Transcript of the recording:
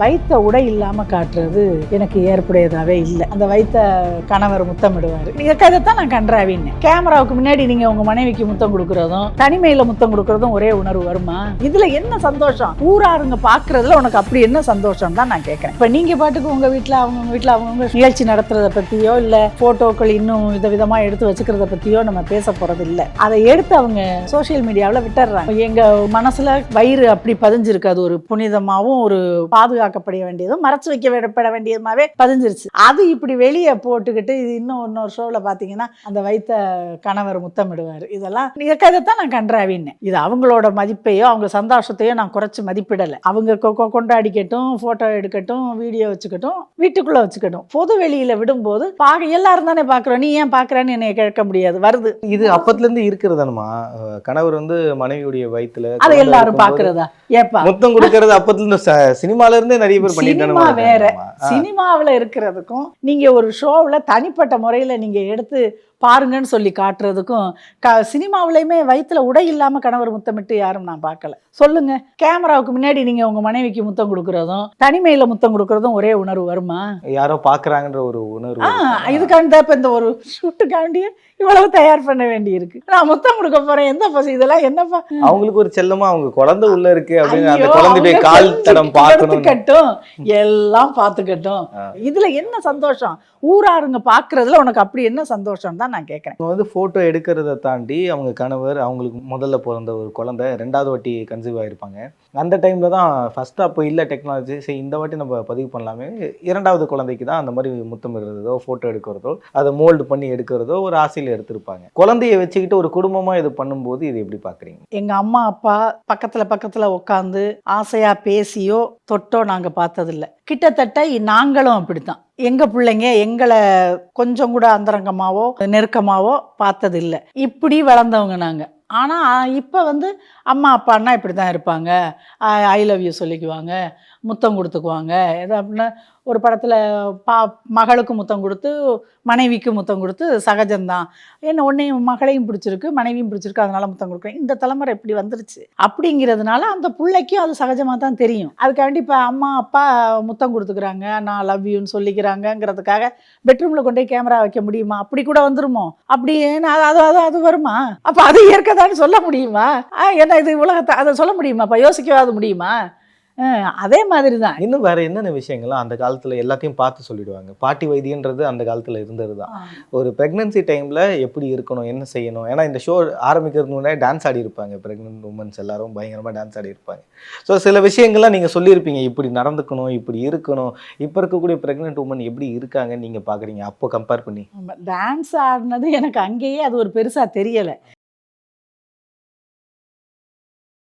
வைத்த உடை இல்லாம காட்டுறது எனக்கு ஏற்புடையதாவே இல்லை. அந்த வைத்த கணவர் முத்தமிடுவாரு. இதைத்தான் நான் கன்றாவின்னு. கேமராவுக்கு முன்னாடி நீங்க உங்க மனைவிக்கு முத்தம் கொடுக்கறதும் தனிமையில முத்தம் கொடுக்கறதும் ஒரே உணர்வு வருமா? இதுல என்ன சந்தோஷம்? ஊராருங்க பாக்குறதுல உனக்கு அப்படி என்ன சந்தோஷம் தான் நான் கேட்கறேன். இப்ப நீங்க பாட்டுக்கு உங்க வீட்டுல அவங்க நிகழ்ச்சி நடத்துறத பத்தியோ இல்ல போட்டோக்கள் இன்னும் விதவிதமா எடுத்து வச்சுக்கிறத பத்தியோ நம்ம பேச போறது இல்ல. அதை எடுத்து அவங்க சோசியல் மீடியாவில் விட்டுறாங்க. எங்க மனசுல வயிறு அப்படி பதிஞ்சிருக்கு. அது ஒரு புனிதமாவும் ஒரு பாதுகாக்கப்பட வேண்டியதும் மறைச்சு வைக்கப்பட வேண்டியதுமாவே பதிஞ்சிருச்சு. அது இப்படி வெளியே போட்டுக்கிட்டு இது இன்னொரு ஷோல பாத்தீங்கன்னா அந்த வைத்த கணவர் முத்தமிடுவாரு. இதெல்லாம் இதைத்தான் நான் கன்றாவின்னு. இது அவங்களோட மதிப்பையோ அவங்க சந்தோஷத்தையோ நான் குறைச்சு மதிப்பிடலை. அவங்க கொண்டாடிக்கட்டும், போட்டோ எடுக்கட்டும், வீடியோ வச்சுக்கட்டும், வீட்டுக்குள்ள வச்சுக்கட்டும். பொது வெளியில விடும்போது எல்லாரும் தானே பாக்குறோம். நீ ஏன் பாக்குறேன்னு என்னை கேட்க முடியாது. வருது. இது அப்பத்துல இருந்து இருக்கிறதானுமா? கணவர் மனைவியுடைய வயித்துல அதை எல்லாரும் பாக்குறதா? ஏப்பா முத்தம் கொடுக்கறது அப்பத்துல இருந்து சினிமால இருந்தே நிறைய பேர் சினிமா வேற. சினிமாவில் இருக்கிறதுக்கும் நீங்க ஒரு ஷோவில் தனிப்பட்ட முறையில நீங்க எடுத்து பாருங்கன்னு சொல்லி காட்டுறதுக்கும் சினிமாவிலையுமே வயிற்றுல உடை இல்லாம கணவர் முத்தமிட்டு யாரும் நான் பார்க்கல. சொல்லுங்க, கேமராவுக்கு முன்னாடி நீங்க உங்க மனைவிக்கு முத்தம் கொடுக்கறதும் தனிமையில முத்தம் கொடுக்கறதும் ஒரே உணர்வு வருமா? யாரோ பாக்குறாங்கன்ற ஒரு உணர்வு. இதுக்காண்டி இப்ப இந்த ஒரு ஷூட்டுக்காண்டி இவ்வளவு தயார் பண்ண வேண்டி இருக்கு. நான் முத்தம் கொடுக்க போறேன். எந்த பசி இதெல்லாம் என்னப்பா? அவங்களுக்கு ஒரு செல்லமா அவங்க குழந்தை உள்ள இருக்கு அப்படின்னு அந்த குழந்தைய கால் தடம் பார்க்கணும், எல்லாம் பார்த்துக்கட்டும். இதுல என்ன சந்தோஷம்? ஊராருங்க பாக்குறதுல உனக்கு அப்படி என்ன சந்தோஷம் தான் நான் கேட்கறேன். போட்டோ எடுக்கிறத தாண்டி அவங்க கணவர் அவங்களுக்கு முதல்ல பிறந்த ஒரு குழந்தை 2வது வாட்டி கன்சீவ் ஆயிருப்பாங்க. அந்த டைம்ல தான் ஃபர்ஸ்ட் அப்போ இல்லை டெக்னாலஜி, சரி இந்த வாட்டி நம்ம பதிவு பண்ணலாமே, 2வது குழந்தைக்கு தான் அந்த மாதிரி முத்தமிடுறதோ போட்டோ எடுக்கிறதோ அதை மோல்டு பண்ணி எடுக்கிறதோ ஒரு ஆசையில் எடுத்திருப்பாங்க. குழந்தைய வச்சுக்கிட்டு ஒரு குடும்பமா இது பண்ணும்போது இது எப்படி பாக்குறீங்க? எங்க அம்மா அப்பா பக்கத்துல உட்காந்து ஆசையா பேசியோ தொட்டோ நாங்க பார்த்ததில்ல. கிட்டத்தட்ட நாங்களும் அப்படித்தான். எங்க பிள்ளைங்க எங்களை கொஞ்சம் கூட அந்தரங்கமாவோ நெருக்கமாவோ பார்த்ததில்லை. இப்படி வளர்ந்தவங்க நாங்க. ஆனால் இப்போ அம்மா அப்பான்னா இப்படி தான் இருப்பாங்க. ஐ லவ் யூ சொல்லிக்குவாங்க, முத்தம் கொடுத்துக்குவாங்க. எது அப்படின்னா ஒரு படத்தில் மகளுக்கு முத்தம் கொடுத்து மனைவிக்கு முத்தம் கொடுத்து சகஜம்தான். என்ன ஒன்றையும் மகளையும் பிடிச்சிருக்கு மனைவியும் பிடிச்சிருக்கு அதனால முத்தம் கொடுக்குறேன். இந்த தலைமுறை இப்படி வந்துருச்சு. அப்படிங்கிறதுனால அந்த பிள்ளைக்கும் அது சகஜமாக தான் தெரியும். அதுக்காண்டி இப்போ அம்மா அப்பா முத்தம் கொடுத்துக்கிறாங்க, நான் லவ் யூன்னு சொல்லிக்கிறாங்கங்கிறதுக்காக பெட்ரூமில் கொண்டு போய் கேமரா வைக்க முடியுமா? அப்படி கூட வந்துருமோ? அப்படி அது வருமா? அப்போ அது இயற்கைதான்னு சொல்ல முடியுமா? என்ன இது உலகத்தை அதை சொல்ல முடியுமாப்பா? யோசிக்கவாது முடியுமா? அதே மாதிரி தான். இன்னும் வேற என்னென்ன விஷயங்கள்லாம் அந்த காலத்துல எல்லாத்தையும் பார்த்து சொல்லிடுவாங்க. பாட்டி வைத்தியன்றது அந்த காலத்துல இருந்தது தான். ஒரு பிரெக்னன்சி டைம்ல எப்படி இருக்கணும், என்ன செய்யணும். ஏன்னா இந்த ஷோ ஆரம்பிக்கிறதுக்கு முன்னாடி டான்ஸ் ஆடி இருப்பாங்க. பிரெக்னன்ட் உமன்ஸ் எல்லாரும் பயங்கரமா டான்ஸ் ஆடி இருப்பாங்க. ஸோ சில விஷயங்கள்லாம் நீங்க சொல்லியிருப்பீங்க, இப்படி நடந்துக்கணும், இப்படி இருக்கணும். இப்போ இருக்கக்கூடிய பிரெக்னன்ட் உமன் எப்படி இருக்காங்கன்னு நீங்க பாக்குறீங்க அப்போ கம்பேர் பண்ணி? டான்ஸ் ஆடினது எனக்கு அங்கேயே அது ஒரு பெருசா தெரியலை.